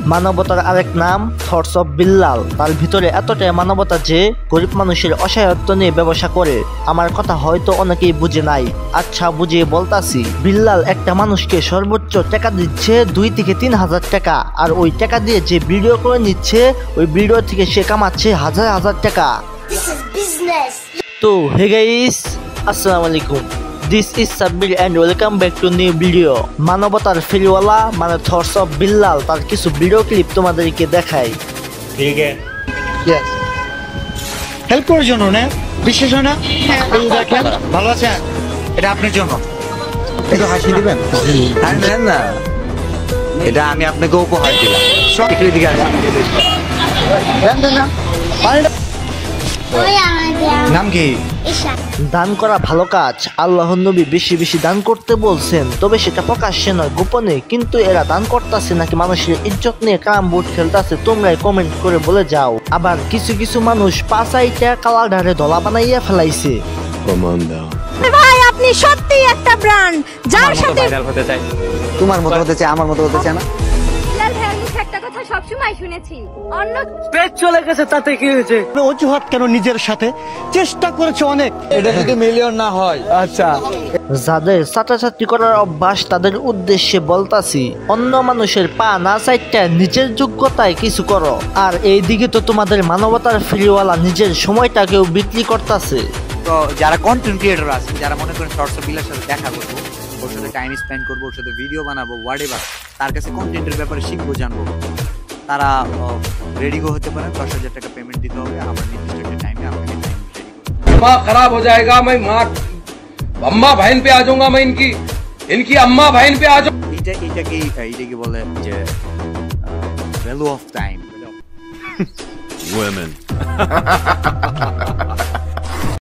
মানবতার আরেক নাম থটস অফ বিল্লাল। তার ভিতরে এতটাই মানবতা যে গরিব মানুষের অসহায়ত্ব নিয়ে ব্যবসা করে। আমার কথা হয়তো অনেকেই বুঝে নাই, আচ্ছা বুঝিয়ে বলতাছি। বিল্লাল একটা মানুষকে সর্বোচ্চ টাকা দিচ্ছে 2 থেকে 3 হাজার টাকা, আর ওই টাকা দিয়ে যে ভিডিও করে নিচ্ছে ওই ভিডিও থেকে সে কামাচ্ছে হাজার হাজার টাকা। তো হে গাইস, আসসালামু আলাইকুম, this is Sabbir and welcome back to new video. মানবতার ফেরিওয়ালা মানে থটস অফ বিল্লাল তার কিছু ভিডিও ক্লিপ তোমাদেরকে দেখাই। ठीक है Yes. হেল্প করার জন্য না, বিশেষ না। এই দেখেন, ভালো আছেন? এটা আপনার জন্য। একটু হাসি দিবেন? হ্যাঁ নেন না, এটা আমি আপনাকে উপহার দিলাম। একটু এদিকে আসুন। দেন দেন না। পানিটা- নাম কি? দান করা ভালো কাজ, আল্লাহর নবী বেশি বেশি দান করতে বলছেন, তবে সেটা প্রকাশ্যে নয়, গোপনে। কিন্তু এরা দান করতেছে নাকি মানুষের ইজ্জত নিয়ে ক্যারাম বোর্ড খেলতেছে, তোমরাই কমেন্ট করে বলে যাও। আবার কিছু কিছু মানুষ পাঁচাইটা কালা ধারে দলা বানাইয়া ফেলাইছে। ভাই আপনি সত্যি একটা ব্র্যান্ড, যার সাথে ভাইরাল হতে চাই। তোমার মতো হতে চাই, আমার মতো হতে চায় না। বিলাল ভাইয়ের মুখে একটা কথা সবসময় শুনেছি, অন্য পেট চলে গেছে তাতে কি হয়েছে? অজুহাত কেন নিজের সাথে? চেষ্টা করেছে অনেক। এটা যদি মিলিয়ন না হয়, আচ্ছা যাদের ছাটাছাটি করার অভ্যাস তাদের উদ্দেশ্যে বলতাছি, অন্য মানুষের পা না চাইটা নিজের যোগ্যতায় কিছু করো। আর এইদিকে তো তোমাদের মানবতার ফ্রিওয়ালা নিজের সময়টাকেও বিক্রি করতেছে। তো যারা কন্টেন্ট ক্রিয়েটর আছে, যারা মনে করেন শর্টস অফ বিলার সাথে দেখা করবো, ওর সাথে টাইম স্পেন্ড করবো, ওর সাথে ভিডিও বানাবো, হোয়াটএভার, তার কাছে কন্টেন্টের ব্যাপারে শিখবো, জানবো, তারা রেডি হতে পারে। 10,000 টাকা পেমেন্ট দিতে হবে। আমরা নির্দিষ্ট একটা টাইমে আপনাকে টাইম রেডি করবো। दिमाग खराब हो जाएगा। मैं माँ अम्मा बहन पे आ जाऊंगा। मैं इनकी अम्मा बहन पे आ जाऊंगा। এটাকে বলে যে ভ্যালু অফ টাইম। Women.